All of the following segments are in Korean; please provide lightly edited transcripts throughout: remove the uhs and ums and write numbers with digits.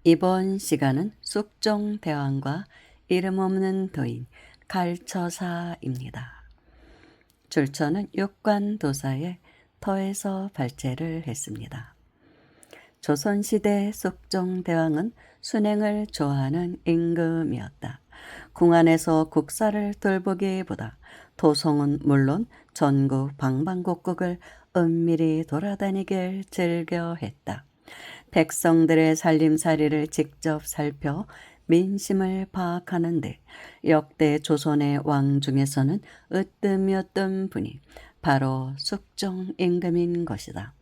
이번 시간은 쑥종대왕과 이름 없는 도인 갈처사입니다. 줄처는 육관도사의 터에서 발제를 했습니다. 조선시대 쑥종대왕은 순행을 좋아하는 임금이었다. 궁 안에서 국사를 돌보기보다 도성은 물론 전국 방방곡곡을 은밀히 돌아다니길 즐겨했다. 백성들의 살림살이를 직접 살펴 민심을 파악하는데 역대 조선의 왕 중에서는 으뜸이었던 분이 바로 숙종 임금인 것이다.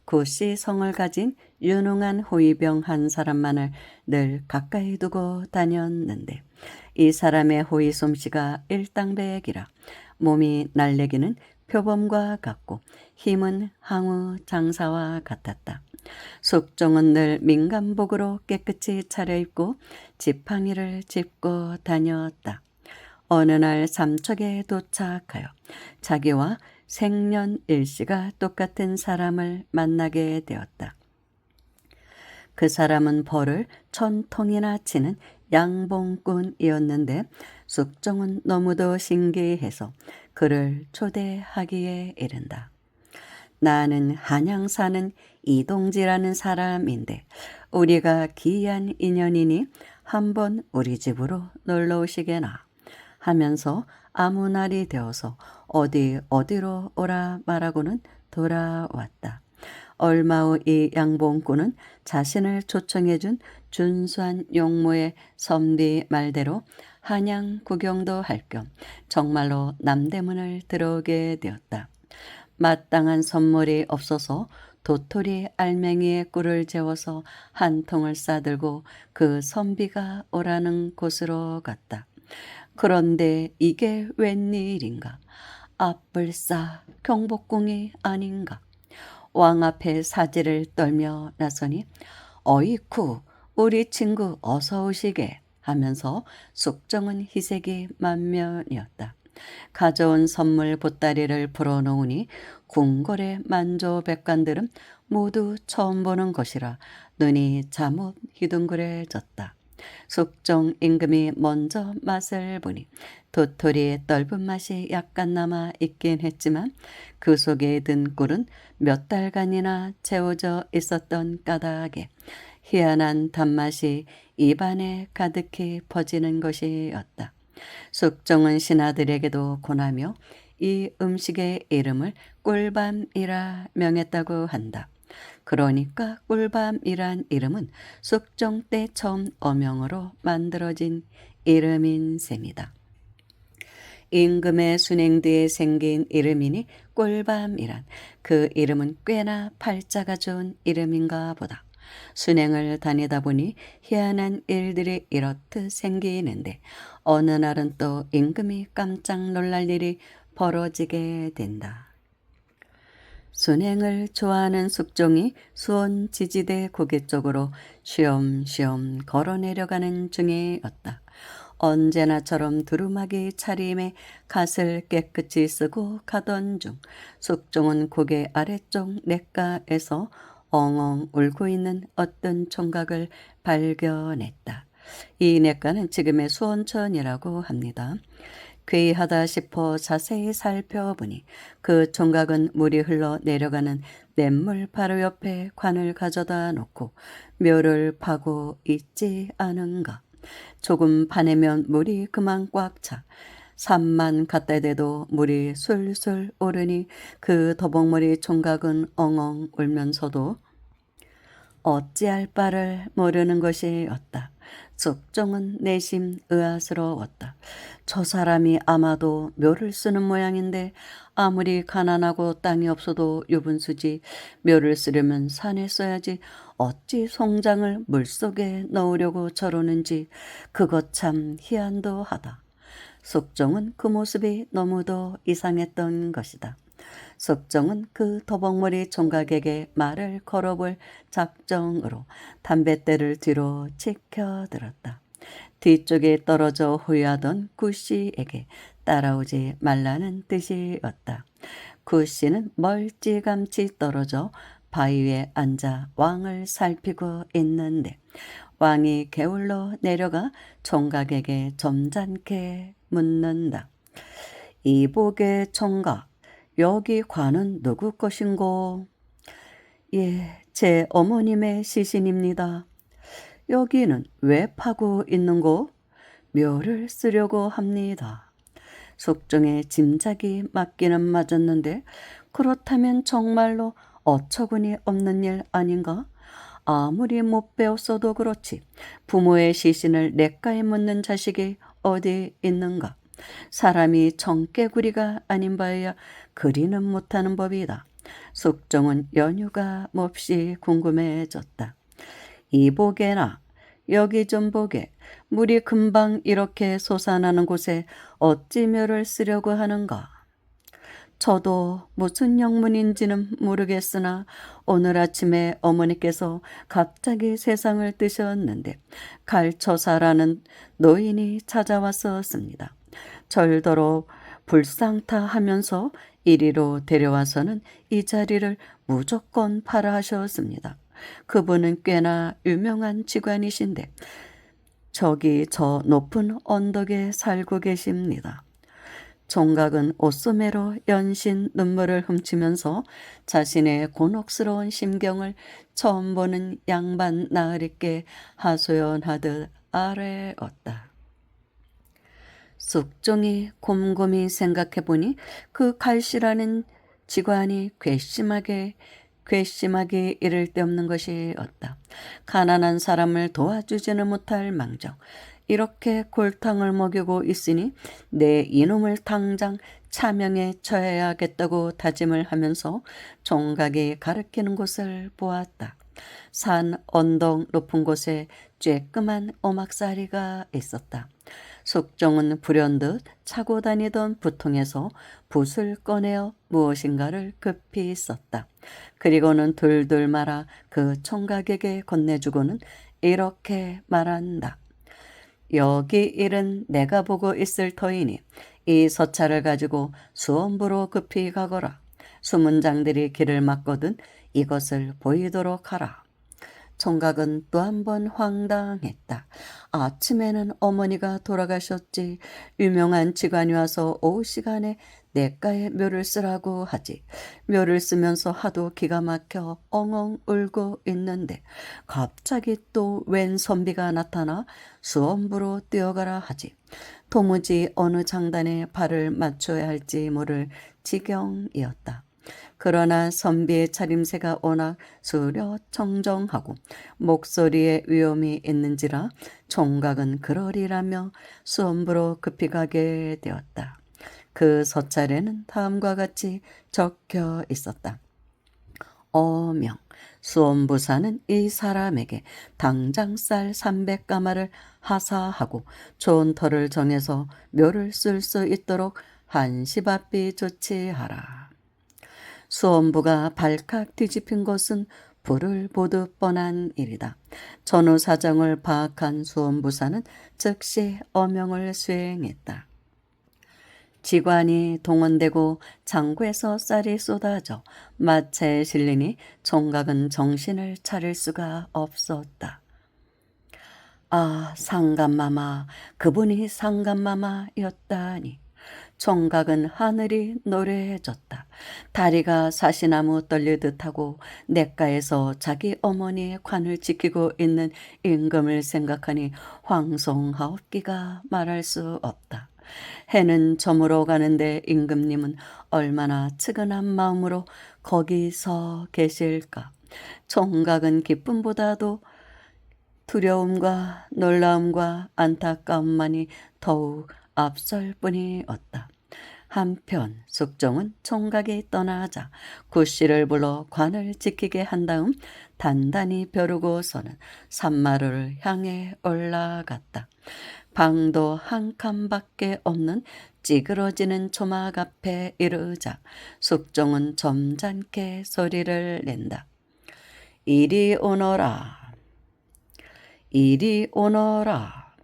구씨 성을 가진 유능한 호위병 한 사람만을 늘 가까이 두고 다녔는데 이 사람의 호위 솜씨가 일당백이라 몸이 날래기는 표범과 같고 힘은 항우 장사와 같았다. 숙종은 늘 민간복으로 깨끗이 차려입고 지팡이를 짚고 다녔다. 어느 날 삼척에 도착하여 자기와 생년일시가 똑같은 사람을 만나게 되었다. 그 사람은 벌을 1000통이나 치는 양봉꾼이었는데 숙종은 너무도 신기해서 그를 초대하기에 이른다. 나는 한양 사는 이동지라는 사람인데 우리가 기이한 인연이니 한번 우리 집으로 놀러 오시게나 하면서 아무 날이 되어서 어디로 오라 말하고는 돌아왔다. 얼마 후 이 양봉꾼은 자신을 초청해준 준수한 용모의 선비 말대로 한양 구경도 할 겸 정말로 남대문을 들어오게 되었다. 마땅한 선물이 없어서 도토리 알맹이에 꿀을 재워서 한 통을 싸들고 그 선비가 오라는 곳으로 갔다. 그런데 이게 웬일인가? 앞불싸 경복궁이 아닌가? 왕 앞에 사지를 떨며 나서니 어이쿠 우리 친구 어서 오시게 하면서 숙종은 희색이 만면이었다. 가져온 선물 보따리를 풀어놓으니 궁궐의 만조백관들은 모두 처음 보는 것이라 눈이 자뭇 희둥그레졌다. 숙종 임금이 먼저 맛을 보니 도토리의 떫은 맛이 약간 남아 있긴 했지만 그 속에 든 꿀은 몇 달간이나 채워져 있었던 까닭에 희한한 단맛이 입안에 가득히 퍼지는 것이었다. 숙종은 신하들에게도 권하며 이 음식의 이름을 꿀밤이라 명했다고 한다. 그러니까 꿀밤이란 이름은 숙종 때 처음 어명으로 만들어진 이름인 셈이다. 임금의 순행 뒤에 생긴 이름이니 꿀밤이란 그 이름은 꽤나 팔자가 좋은 이름인가 보다. 순행을 다니다 보니 희한한 일들이 이렇듯 생기는데 어느 날은 또 임금이 깜짝 놀랄 일이 벌어지게 된다. 순행을 좋아하는 숙종이 수원 지지대 고개 쪽으로 쉬엄쉬엄 걸어 내려가는 중이었다. 언제나처럼 두루마기 차림에 갓을 깨끗이 쓰고 가던 중 숙종은 고개 아래쪽 냇가에서 엉엉 울고 있는 어떤 총각을 발견했다. 이 냇가는 지금의 수원천이라고 합니다. 괴이하다 싶어 자세히 살펴보니 그 총각은 물이 흘러 내려가는 냇물 바로 옆에 관을 가져다 놓고 묘를 파고 있지 않은가. 조금 파내면 물이 그만 꽉 차. 산만 갖다 대도 물이 술술 오르니 그 더벅머리 총각은 엉엉 울면서도 어찌할 바를 모르는 것이었다. 숙종은 내심 의아스러웠다. 저 사람이 아마도 묘를 쓰는 모양인데 아무리 가난하고 땅이 없어도 유분수지 묘를 쓰려면 산에 써야지 어찌 송장을 물속에 넣으려고 저러는지 그것 참 희한도 하다. 숙종은 그 모습이 너무도 이상했던 것이다. 숙종은 그 더벅머리 총각에게 말을 걸어볼 작정으로 담뱃대를 뒤로 치켜들었다. 뒤쪽에 떨어져 호위하던 구씨에게 따라오지 말라는 뜻이었다. 구씨는 멀찌감치 떨어져 바위에 앉아 왕을 살피고 있는데 왕이 개울로 내려가 총각에게 점잖게 묻는다. 이복의 총각, 여기 관은 누구 것인고? 예, 제 어머님의 시신입니다. 여기는 왜 파고 있는고? 묘를 쓰려고 합니다. 숙종의 짐작이 맞기는 맞았는데 그렇다면 정말로 어처구니 없는 일 아닌가? 아무리 못 배웠어도 그렇지 부모의 시신을 냇가에 묻는 자식이 어디 있는가? 사람이 정깨구리가 아닌 바에야 그리는 못하는 법이다. 숙종은 연유가 몹시 궁금해졌다. 이보게나 여기 좀 보게. 물이 금방 이렇게 솟아나는 곳에 어찌 묘를 쓰려고 하는가? 저도 무슨 영문인지는 모르겠으나 오늘 아침에 어머니께서 갑자기 세상을 뜨셨는데 갈처사라는 노인이 찾아왔었습니다. 절더러 불상타하면서 이리로 데려와서는 이 자리를 무조건 팔아 하셨습니다. 그분은 꽤나 유명한 직관이신데 저기 저 높은 언덕에 살고 계십니다. 총각은 옷소매로 연신 눈물을 훔치면서 자신의 곤혹스러운 심경을 처음 보는 양반 나으리께 하소연하듯 아뢰었다. 숙종이 곰곰이 생각해보니 그 갈씨라는 직관이 괘씸하게 이를 데 없는 것이었다. 가난한 사람을 도와주지는 못할 망정 이렇게 골탕을 먹이고 있으니 내 이놈을 당장 차명에 처해야겠다고 다짐을 하면서 총각이 가리키는 곳을 보았다. 산 언덕 높은 곳에 쬐끄만 오막사리가 있었다. 숙종은 불현듯 차고 다니던 부통에서 붓을 꺼내어 무엇인가를 급히 썼다. 그리고는 둘둘 말아 그 총각에게 건네주고는 이렇게 말한다. 여기 일은 내가 보고 있을 터이니 이 서찰을 가지고 수원부로 급히 가거라. 수문장들이 길을 막거든 이것을 보이도록 하라. 총각은 또 한 번 황당했다. 아침에는 어머니가 돌아가셨지 유명한 직관이 와서 오후 시간에 냇가에 묘를 쓰라고 하지. 묘를 쓰면서 하도 기가 막혀 엉엉 울고 있는데 갑자기 또 웬 선비가 나타나 수원부로 뛰어가라 하지. 도무지 어느 장단에 발을 맞춰야 할지 모를 지경이었다. 그러나 선비의 차림새가 워낙 수려청정하고 목소리에 위엄이 있는지라 총각은 그러리라며 수원부로 급히 가게 되었다. 그 서찰에는 다음과 같이 적혀 있었다. 어명, 수원부사는 이 사람에게 당장 쌀 300가마를 하사하고 좋은 터를 정해서 묘를 쓸 수 있도록 한시바삐 조치하라. 수원부가 발칵 뒤집힌 것은 불을 보듯 뻔한 일이다. 전후 사정을 파악한 수원부사는 즉시 어명을 수행했다. 직관이 동원되고 창구에서 쌀이 쏟아져 마차에 실리니 총각은 정신을 차릴 수가 없었다. 아, 상감마마, 그분이 상감마마였다니. 총각은 하늘이 노래해졌다. 다리가 사시나무 떨리듯 하고 냇가에서 자기 어머니의 관을 지키고 있는 임금을 생각하니 황송하옵기가 말할 수 없다. 해는 저물어 가는데 임금님은 얼마나 측은한 마음으로 거기서 계실까. 총각은 기쁨보다도 두려움과 놀라움과 안타까움만이 더욱 앞설 뿐이었다. 한편 숙종은 총각이 떠나자 구씨를 불러 관을 지키게 한 다음 단단히 벼르고서는 산마루를 향해 올라갔다. 방도 한 칸밖에 없는 찌그러지는 초막 앞에 이르자 숙종은 점잖게 소리를 낸다. 이리 오너라. 이리 오너라.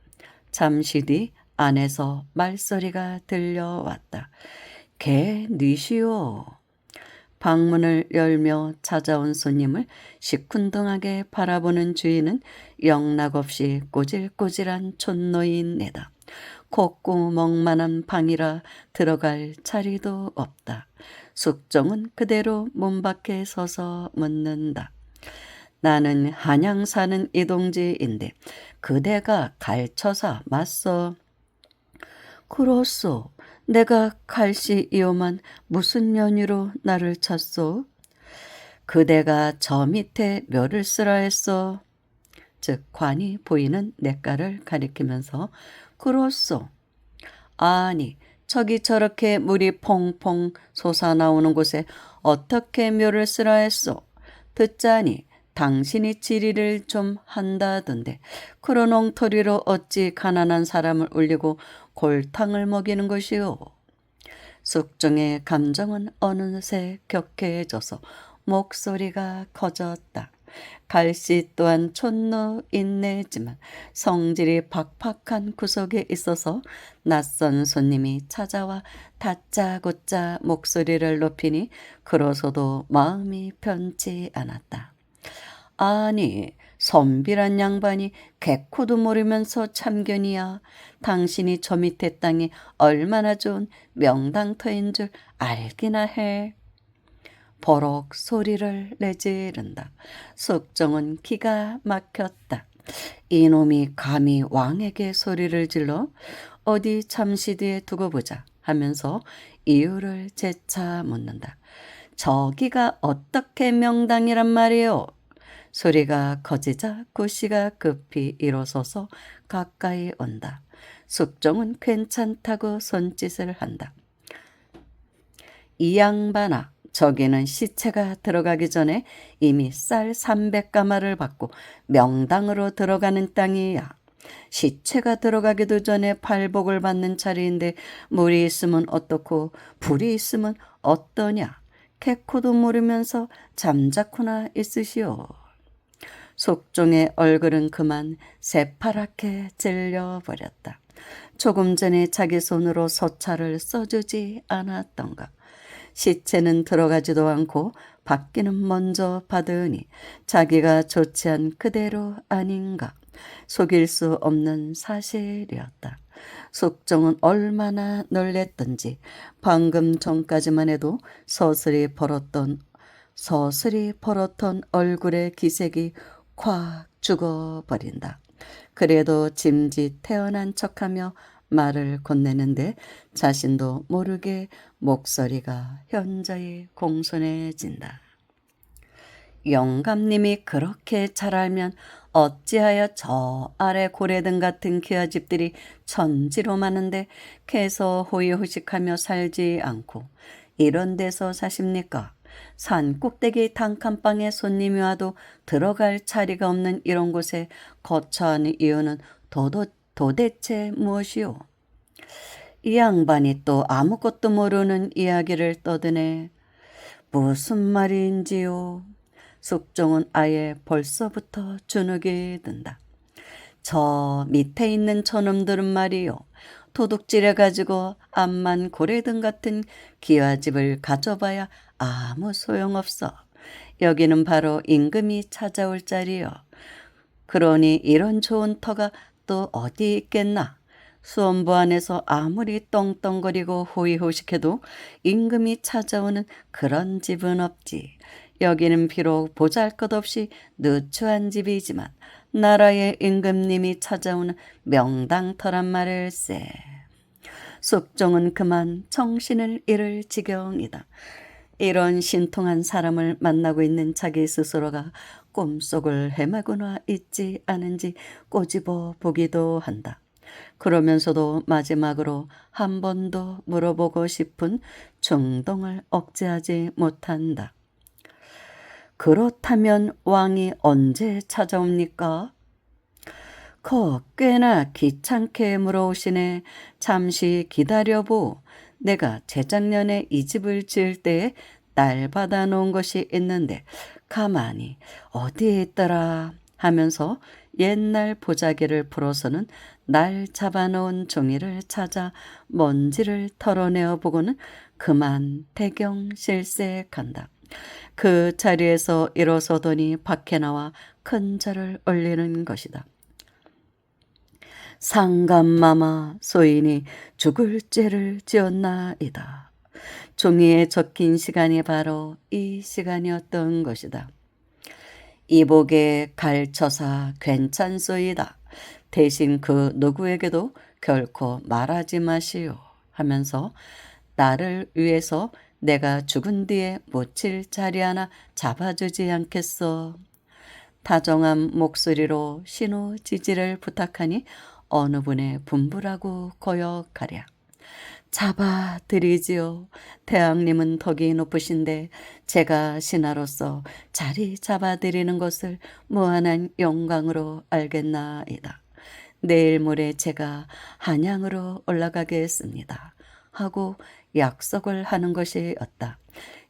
잠시 뒤 안에서 말소리가 들려왔다. 개 뉘시오. 방문을 열며 찾아온 손님을 시큰둥하게 바라보는 주인은 영락없이 꼬질꼬질한 촌노인네다. 콧구멍만한 방이라 들어갈 자리도 없다. 숙종은 그대로 문 밖에 서서 묻는다. 나는 한양 사는 이동지인데 그대가 갈처사 맞소? 그렇소. 내가 갈시이오만 무슨 연유로 나를 찾소? 그대가 저 밑에 묘를 쓰라 했소. 즉 관이 보이는 냇가를 가리키면서 그렇소. 아니 저기 저렇게 물이 퐁퐁 솟아나오는 곳에 어떻게 묘를 쓰라 했소? 듣자니 당신이 지리를 좀 한다던데 그런 엉터리로 어찌 가난한 사람을 울리고 골탕을 먹이는 것이오. 숙종의 감정은 어느새 격해져서 목소리가 커졌다. 갈씨 또한 촌노인네지만 성질이 박박한 구석에 있어서 낯선 손님이 찾아와 다짜고짜 목소리를 높이니 그러서도 마음이 편치 않았다. 아니 선비란 양반이 개코도 모르면서 참견이야. 당신이 저 밑에 땅이 얼마나 좋은 명당터인 줄 알기나 해. 버럭 소리를 내지른다. 숙종은 기가 막혔다. 이놈이 감히 왕에게 소리를 질러 어디 잠시 뒤에 두고 보자 하면서 이유를 재차 묻는다. 저기가 어떻게 명당이란 말이오? 소리가 커지자 구씨가 급히 일어서서 가까이 온다. 숙종은 괜찮다고 손짓을 한다. 이 양반아, 저기는 시체가 들어가기 전에 이미 쌀 300가마를 받고 명당으로 들어가는 땅이야. 시체가 들어가기도 전에 팔복을 받는 자리인데 물이 있으면 어떻고 불이 있으면 어떠냐. 개코도 모르면서 잠자코나 있으시오. 숙종의 얼굴은 그만 새파랗게 질려버렸다. 조금 전에 자기 손으로 소차를 써주지 않았던가. 시체는 들어가지도 않고 받기는 먼저 받으니 자기가 조치한 그대로 아닌가. 속일 수 없는 사실이었다. 숙종은 얼마나 놀랬던지 방금 전까지만 해도 서슬이 벌었던 얼굴의 기색이 콱 죽어버린다. 그래도 짐짓 태어난 척하며 말을 건네는데 자신도 모르게 목소리가 현저히 공손해진다. 영감님이 그렇게 잘 알면 어찌하여 저 아래 고래등 같은 귀하집들이 천지로 많은데 개서 호의호식하며 살지 않고 이런 데서 사십니까? 산 꼭대기 단칸방에 손님이 와도 들어갈 자리가 없는 이런 곳에 거처하는 이유는 도대체 무엇이오? 이 양반이 또 아무것도 모르는 이야기를 떠드네. 무슨 말인지요? 숙종은 아예 벌써부터 주눅이 든다. 저 밑에 있는 저놈들은 말이요. 도둑질해가지고 암만 고래등 같은 기와집을 가져봐야 아무 소용없어. 여기는 바로 임금이 찾아올 자리요. 그러니 이런 좋은 터가 또 어디 있겠나. 수원부 안에서 아무리 떵떵거리고 호의호식해도 임금이 찾아오는 그런 집은 없지. 여기는 비록 보잘것없이 누추한 집이지만 나라의 임금님이 찾아오는 명당터란 말일세. 숙종은 그만 정신을 잃을 지경이다. 이런 신통한 사람을 만나고 있는 자기 스스로가 꿈속을 헤매거나 있지 않은지 꼬집어 보기도 한다. 그러면서도 마지막으로 한 번 더 물어보고 싶은 충동을 억제하지 못한다. 그렇다면 왕이 언제 찾아옵니까? 꽤나 귀찮게 물어오시네. 잠시 기다려보. 내가 재작년에 이 집을 지을 때에 딸 받아 놓은 것이 있는데 가만히 어디에 있더라 하면서 옛날 보자기를 풀어서는 날 잡아놓은 종이를 찾아 먼지를 털어내어 보고는 그만 태경실색한다. 그 자리에서 일어서더니 밖에 나와 큰 절을 올리는 것이다. 상감마마 소인이 죽을 죄를 지었나이다. 종이에 적힌 시간이 바로 이 시간이었던 것이다. 이복의 갈처사 괜찮소이다. 대신 그 누구에게도 결코 말하지 마시오 하면서 나를 위해서 내가 죽은 뒤에 묻힐 자리 하나 잡아주지 않겠어. 다정한 목소리로 신우지지를 부탁하니 어느 분의 분부라고 거역하랴. 잡아드리지요. 대왕님은 덕이 높으신데 제가 신하로서 자리 잡아드리는 것을 무한한 영광으로 알겠나이다. 내일 모레 제가 한양으로 올라가겠습니다. 하고 약속을 하는 것이었다.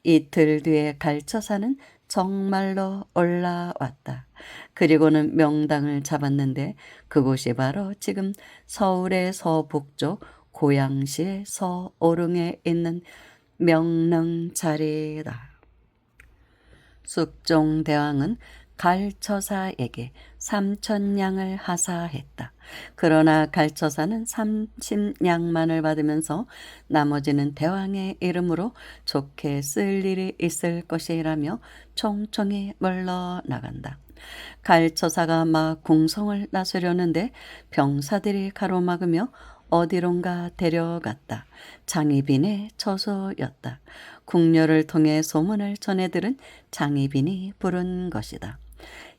이틀 뒤에 갈처사는 정말로 올라왔다. 그리고는 명당을 잡았는데 그곳이 바로 지금 서울의 서북쪽 고양시의 서오릉에 있는 명릉자리다. 숙종대왕은 갈처사에게 3,000냥을 하사했다. 그러나 갈처사는 30냥만을 받으면서 나머지는 대왕의 이름으로 좋게 쓸 일이 있을 것이라며 총총히 물러나간다. 갈처사가 막 궁성을 나서려는데 병사들이 가로막으며 어디론가 데려갔다. 장희빈의 처소였다. 궁녀를 통해 소문을 전해들은 장희빈이 부른 것이다.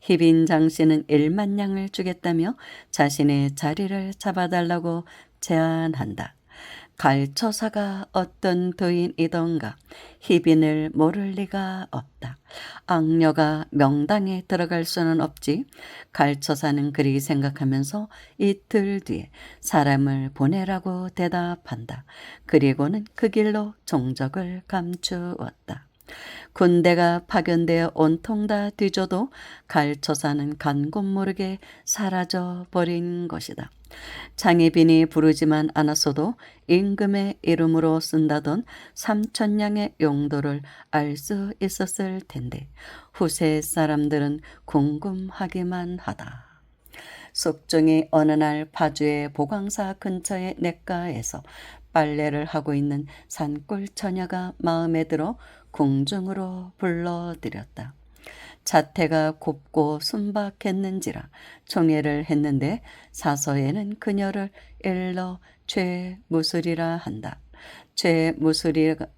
희빈 장씨는 1만 냥을 주겠다며 자신의 자리를 잡아달라고 제안한다. 갈처사가 어떤 도인이던가 희빈을 모를 리가 없다. 악녀가 명당에 들어갈 수는 없지. 갈처사는 그리 생각하면서 이틀 뒤에 사람을 보내라고 대답한다. 그리고는 그 길로 종적을 감추었다. 군대가 파견되어 온통 다 뒤져도 갈처사는 간 곳 모르게 사라져 버린 것이다. 장희빈이 부르지만 않았어도 임금의 이름으로 쓴다던 3,000냥의 용도를 알 수 있었을 텐데 후세 사람들은 궁금하기만 하다. 숙종이 어느 날 파주의 보광사 근처의 냇가에서 빨래를 하고 있는 산골 처녀가 마음에 들어 궁중으로 불러들였다. 자태가 곱고 순박했는지라 총애를 했는데 사서에는 그녀를 일러 죄무술이라 한다. 죄무술이가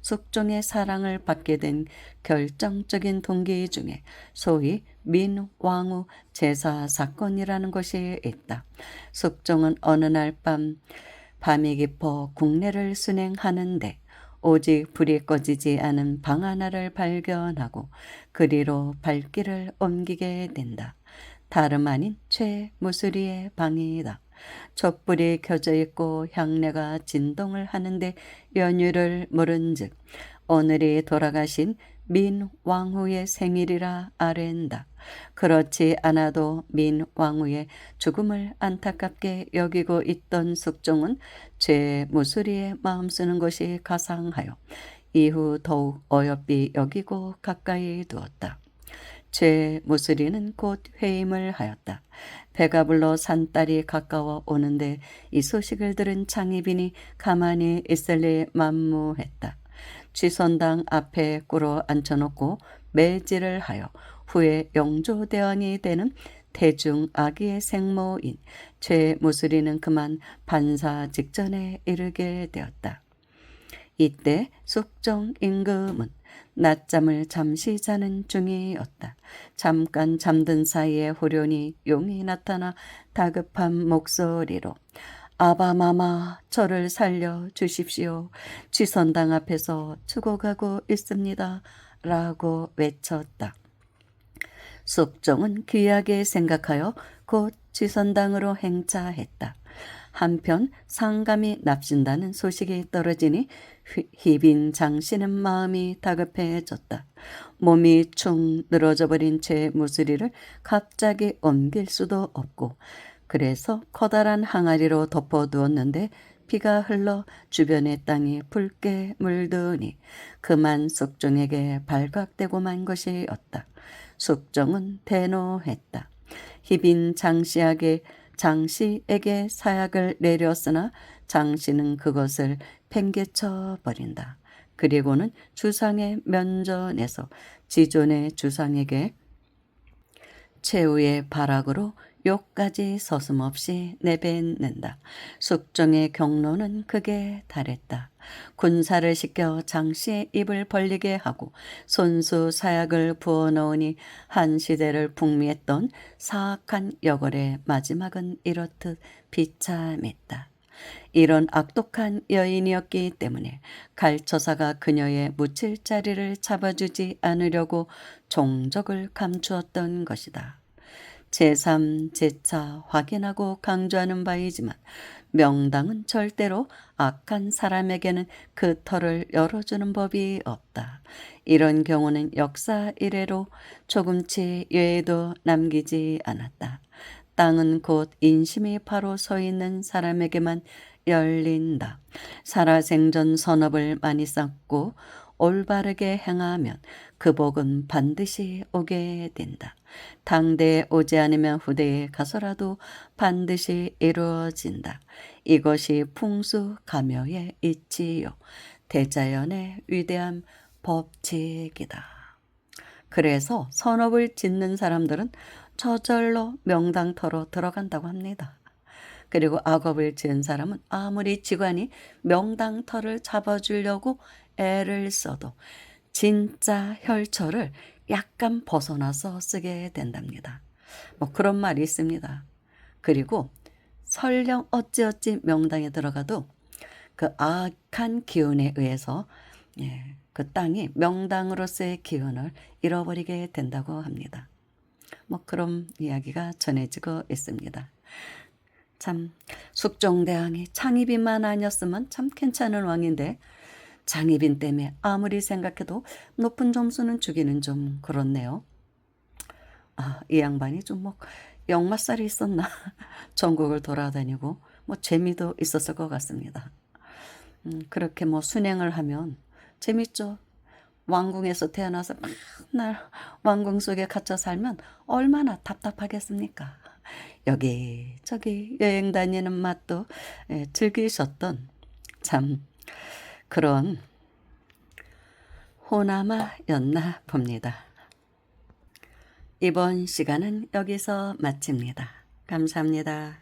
숙종의 사랑을 받게 된 결정적인 동기 중에 소위 민왕후 제사 사건이라는 것이 있다. 숙종은 어느 날 밤이 깊어 국내를 순행하는데 오직 불이 꺼지지 않은 방 하나를 발견하고 그리로 발길을 옮기게 된다. 다름 아닌 최무수리의 방이다. 촛불이 켜져 있고 향내가 진동을 하는데 연유를 물은즉 오늘이 돌아가신 민왕후의 생일이라 아랜다. 그렇지 않아도 민왕후의 죽음을 안타깝게 여기고 있던 숙종은 죄무수리의 마음 쓰는 것이 가상하여 이후 더욱 어여삐 여기고 가까이 두었다. 죄무수리는 곧 회임을 하였다. 배가 불러 산딸이 가까워 오는데 이 소식을 들은 장희빈이 가만히 있을 리 만무했다. 취선당 앞에 꿇어 앉혀놓고 매질을 하여 후에 영조대왕이 되는 대중아기의 생모인 죄무수리는 그만 반사 직전에 이르게 되었다. 이때 숙종 임금은 낮잠을 잠시 자는 중이었다. 잠깐 잠든 사이에 호련히 용이 나타나 다급한 목소리로 아바마마 저를 살려 주십시오. 취선당 앞에서 죽어가고 있습니다. 라고 외쳤다. 숙종은 귀하게 생각하여 곧 취선당으로 행차했다. 한편 상감이 납신다는 소식이 떨어지니 희빈 장씨는 마음이 다급해졌다. 몸이 축 늘어져 버린 죄무수리를 갑자기 옮길 수도 없고 그래서 커다란 항아리로 덮어두었는데 비가 흘러 주변의 땅이 붉게 물드니 그만 숙종에게 발각되고만 것이었다. 숙종은 대노했다. 희빈 장씨에게 사약을 내렸으나 장씨는 그것을 팽개쳐 버린다. 그리고는 주상의 면전에서 지존의 주상에게 최후의 발악으로 욕까지 서슴없이 내뱉는다. 숙종의 경로는 극에 달했다. 군사를 시켜 장씨의 입을 벌리게 하고 손수 사약을 부어넣으니 한 시대를 풍미했던 사악한 여걸의 마지막은 이렇듯 비참했다. 이런 악독한 여인이었기 때문에 갈처사가 그녀의 묻힐 자리를 잡아주지 않으려고 종적을 감추었던 것이다. 제3, 제4 확인하고 강조하는 바이지만 명당은 절대로 악한 사람에게는 그 털을 열어주는 법이 없다. 이런 경우는 역사 이래로 조금치 예에도 남기지 않았다. 땅은 곧 인심이 바로 서 있는 사람에게만 열린다. 살아생전 선업을 많이 쌓고 올바르게 행하면 그 복은 반드시 오게 된다. 당대에 오지 않으면 후대에 가서라도 반드시 이루어진다. 이것이 풍수가묘의 이치요. 대자연의 위대한 법칙이다. 그래서 선업을 짓는 사람들은 저절로 명당터로 들어간다고 합니다. 그리고 악업을 지은 사람은 아무리 직관이 명당터를 잡아주려고 애를 써도 진짜 혈처를 약간 벗어나서 쓰게 된답니다. 뭐 그런 말이 있습니다. 그리고 설령 어찌어찌 명당에 들어가도 그 악한 기운에 의해서 그 땅이 명당으로서의 기운을 잃어버리게 된다고 합니다. 뭐 그런 이야기가 전해지고 있습니다. 참 숙종대왕이 창희빈만 아니었으면 참 괜찮은 왕인데 장희빈 때문에 아무리 생각해도 높은 점수는 주기는 좀 그렇네요. 이 양반이 좀 뭐 역마살이 있었나 전국을 돌아다니고 뭐 재미도 있었을 것 같습니다. 그렇게 뭐 순행을 하면 재밌죠. 왕궁에서 태어나서 맨날 왕궁 속에 갇혀 살면 얼마나 답답하겠습니까? 여기저기 여행 다니는 맛도 즐기셨던 참 그런 호남아였나 봅니다. 이번 시간은 여기서 마칩니다. 감사합니다.